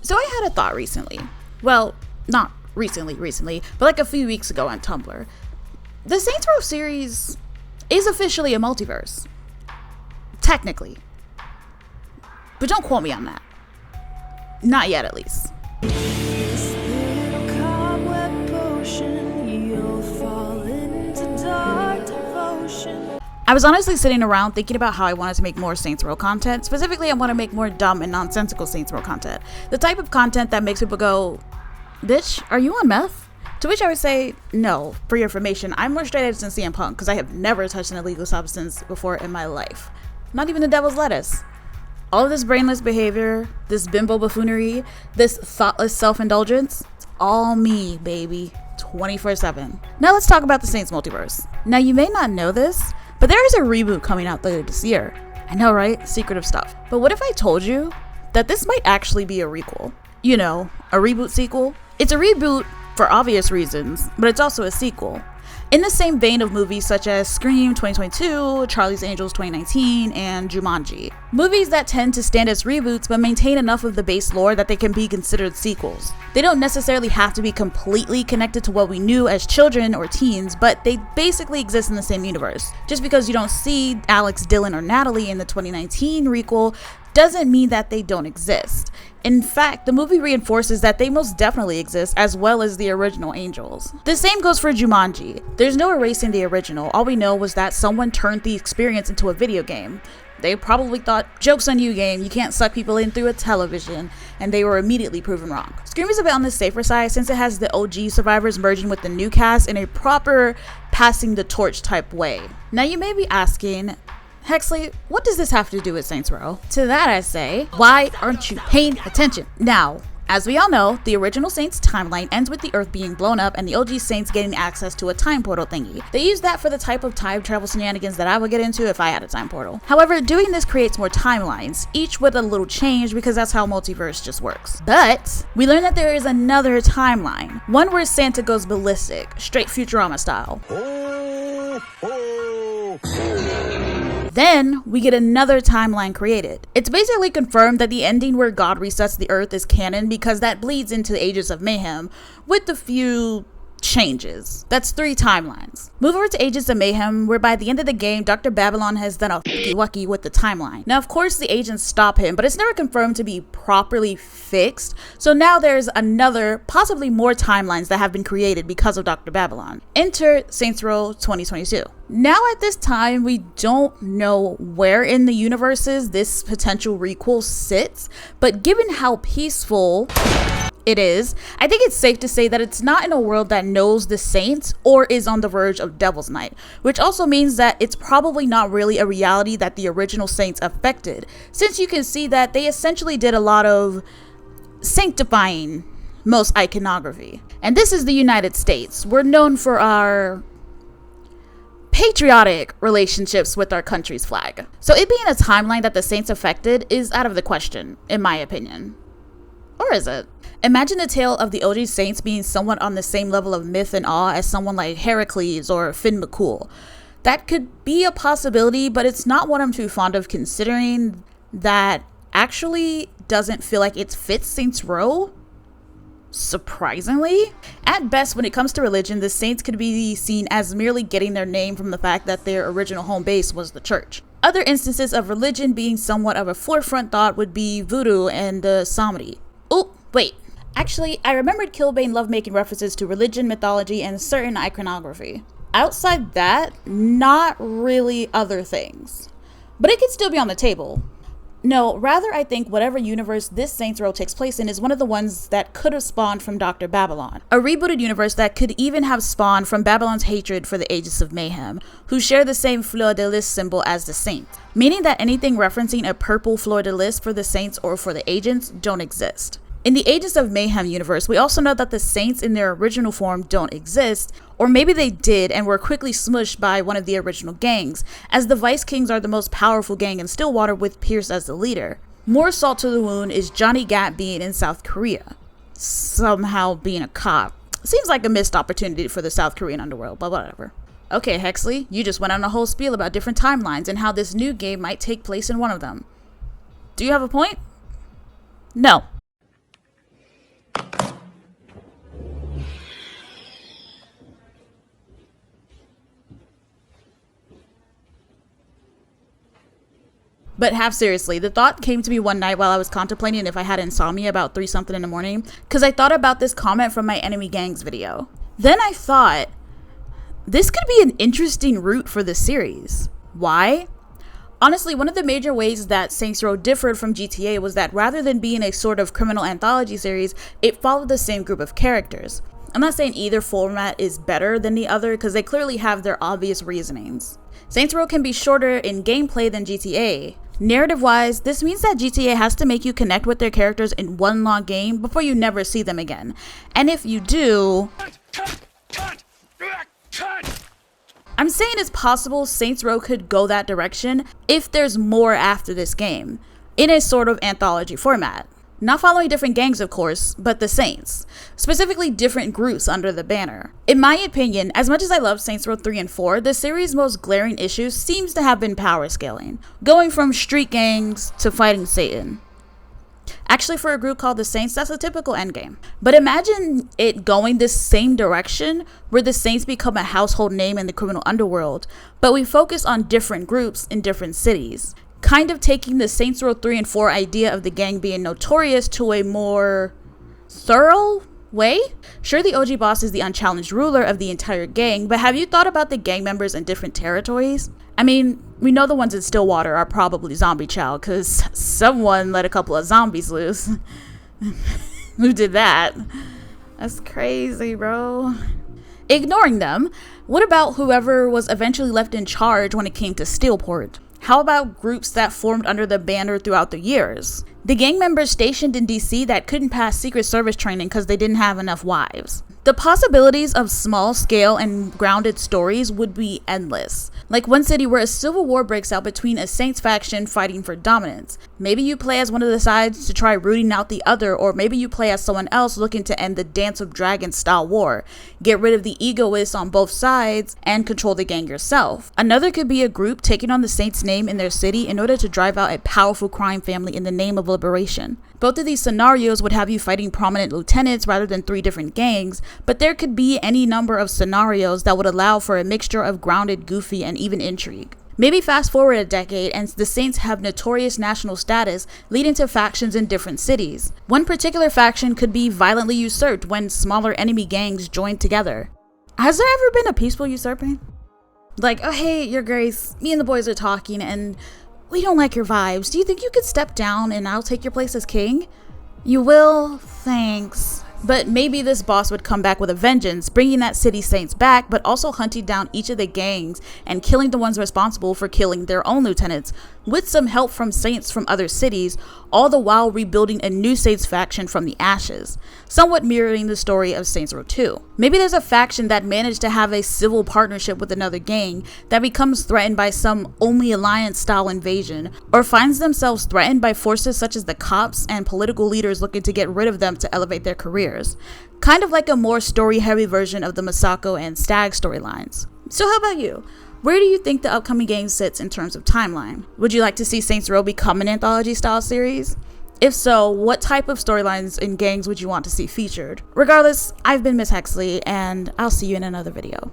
So I had a thought recently. Well, not recently, but like a few weeks ago on Tumblr. The Saints Row series is officially a multiverse. Technically. But don't quote me on that. Not yet, at least. I was honestly sitting around thinking about how I wanted to make more Saints Row content. Specifically, I want to make more dumb and nonsensical Saints Row content. The type of content that makes people go, bitch, are you on meth? To which I would say, no. For your information, I'm more straight edge than CM Punk because I have never touched an illegal substance before in my life. Not even the devil's lettuce. All of this brainless behavior, this bimbo buffoonery, this thoughtless self-indulgence, it's all me, baby. 24/7. Now let's talk about the Saints multiverse. Now you may not know this, but there is a reboot coming out later this year. I know, right? Secretive stuff. But what if I told you that this might actually be a requel? You know, a reboot sequel? It's a reboot for obvious reasons, but it's also a sequel. In the same vein of movies such as Scream 2022, Charlie's Angels 2019, and Jumanji. Movies that tend to stand as reboots but maintain enough of the base lore that they can be considered sequels. They don't necessarily have to be completely connected to what we knew as children or teens, but they basically exist in the same universe. Just because you don't see Alex, Dylan, or Natalie in the 2019 requel doesn't mean that they don't exist. In fact, the movie reinforces that they most definitely exist, as well as the original Angels. The same goes for Jumanji. There's no erasing the original. All we know was that someone turned the experience into a video game. They probably thought, joke's on you game, you can't suck people in through a television, and they were immediately proven wrong. Scream is a bit on the safer side since it has the OG survivors merging with the new cast in a proper passing the torch type way. Now you may be asking, Hexley, what does this have to do with Saints Row? To that I say, why aren't you paying attention? Now, as we all know, the original Saints timeline ends with the Earth being blown up and the OG Saints getting access to a time portal thingy. They use that for the type of time travel shenanigans that I would get into if I had a time portal. However, doing this creates more timelines, each with a little change because that's how multiverse just works. But we learn that there is another timeline, one where Santa goes ballistic, straight Futurama style. Then, we get another timeline created. It's basically confirmed that the ending where God resets the Earth is canon because that bleeds into the Ages of Mayhem with a few changes. That's 3 timelines. Move over to Ages of Mayhem, where by the end of the game, Dr. Babylon has done a fucky-wucky with the timeline. Now, of course, the agents stop him, but it's never confirmed to be properly fixed, so now there's another, possibly more timelines that have been created because of Dr. Babylon. Enter Saints Row 2022. Now at this time, we don't know where in the universes this potential requel sits, but given how peaceful it is, I think it's safe to say that it's not in a world that knows the Saints or is on the verge of Devil's Night, which also means that it's probably not really a reality that the original Saints affected, since you can see that they essentially did a lot of sanctifying most iconography. And this is the United States. We're known for our patriotic relationships with our country's flag. So it being a timeline that the Saints affected is out of the question, in my opinion. Or is it? Imagine the tale of the OG Saints being somewhat on the same level of myth and awe as someone like Heracles or Finn McCool. That could be a possibility, but it's not what I'm too fond of considering. That actually doesn't feel like it fits Saints Row. Surprisingly. At best, when it comes to religion, the Saints could be seen as merely getting their name from the fact that their original home base was the church. Other instances of religion being somewhat of a forefront thought would be voodoo and the psalmody. Oh, wait. Actually, I remembered Kilbane loved making references to religion, mythology, and certain iconography. Outside that, not really other things. But it could still be on the table. No, rather I think whatever universe this Saints Row takes place in is one of the ones that could have spawned from Dr. Babylon. A rebooted universe that could even have spawned from Babylon's hatred for the Ages of Mayhem, who share the same fleur-de-lis symbol as the Saints, meaning that anything referencing a purple fleur-de-lis for the Saints or for the agents don't exist. In the Ages of Mayhem universe, we also know that the Saints in their original form don't exist, or maybe they did and were quickly smushed by one of the original gangs, as the Vice Kings are the most powerful gang in Stillwater with Pierce as the leader. More salt to the wound is Johnny Gat being in South Korea, somehow being a cop. Seems like a missed opportunity for the South Korean underworld, but whatever. Okay, Hexley, you just went on a whole spiel about different timelines and how this new game might take place in one of them. Do you have a point? No. But half seriously, the thought came to me one night while I was contemplating if I had insomnia about 3 something in the morning, because I thought about this comment from my enemy gangs video. Then I thought, this could be an interesting route for the series. Why? Honestly, one of the major ways that Saints Row differed from GTA was that rather than being a sort of criminal anthology series, it followed the same group of characters. I'm not saying either format is better than the other, because they clearly have their obvious reasonings. Saints Row can be shorter in gameplay than GTA. Narrative-wise, this means that GTA has to make you connect with their characters in one long game before you never see them again. And if you do... I'm saying it's possible Saints Row could go that direction if there's more after this game, in a sort of anthology format. Not following different gangs, of course, but the Saints, specifically different groups under the banner. In my opinion, as much as I love Saints Row 3 and 4, the series' most glaring issue seems to have been power scaling, going from street gangs to fighting Satan. Actually, for a group called the Saints, that's a typical endgame. But imagine it going this same direction, where the Saints become a household name in the criminal underworld, but we focus on different groups in different cities. Kind of taking the Saints Row 3 and 4 idea of the gang being notorious to a more thorough way. Sure, the OG boss is the unchallenged ruler of the entire gang, but have you thought about the gang members in different territories? I mean, we know the ones in Stillwater are probably Zombie Chow, because someone let a couple of zombies loose. Who did that? That's crazy, bro. Ignoring them, what about whoever was eventually left in charge when it came to Steelport? How about groups that formed under the banner throughout the years? The gang members stationed in DC that couldn't pass Secret Service training because they didn't have enough wives. The possibilities of small scale and grounded stories would be endless. Like one city where a civil war breaks out between a Saints faction fighting for dominance. Maybe you play as one of the sides to try rooting out the other, or maybe you play as someone else looking to end the Dance of Dragons style war, get rid of the egoists on both sides, and control the gang yourself. Another could be a group taking on the Saints name in their city in order to drive out a powerful crime family in the name of liberation. Both of these scenarios would have you fighting prominent lieutenants rather than 3 different gangs, but there could be any number of scenarios that would allow for a mixture of grounded, goofy, and even intrigue. Maybe fast forward a decade and the Saints have notorious national status, leading to factions in different cities. One particular faction could be violently usurped when smaller enemy gangs join together. Has there ever been a peaceful usurping? Like, oh hey, your grace, me and the boys are talking and we don't like your vibes. Do you think you could step down and I'll take your place as king? You will? Thanks. But maybe this boss would come back with a vengeance, bringing that city's Saints back, but also hunting down each of the gangs and killing the ones responsible for killing their own lieutenants, with some help from Saints from other cities, all the while rebuilding a new Saints faction from the ashes, somewhat mirroring the story of Saints Row 2. Maybe there's a faction that managed to have a civil partnership with another gang that becomes threatened by some Only Alliance style invasion, or finds themselves threatened by forces such as the cops and political leaders looking to get rid of them to elevate their careers. Kind of like a more story-heavy version of the Masako and Stag storylines. So how about you? Where do you think the upcoming game sits in terms of timeline? Would you like to see Saints Row become an anthology-style series? If so, what type of storylines and gangs would you want to see featured? Regardless, I've been Miss Hexley, and I'll see you in another video.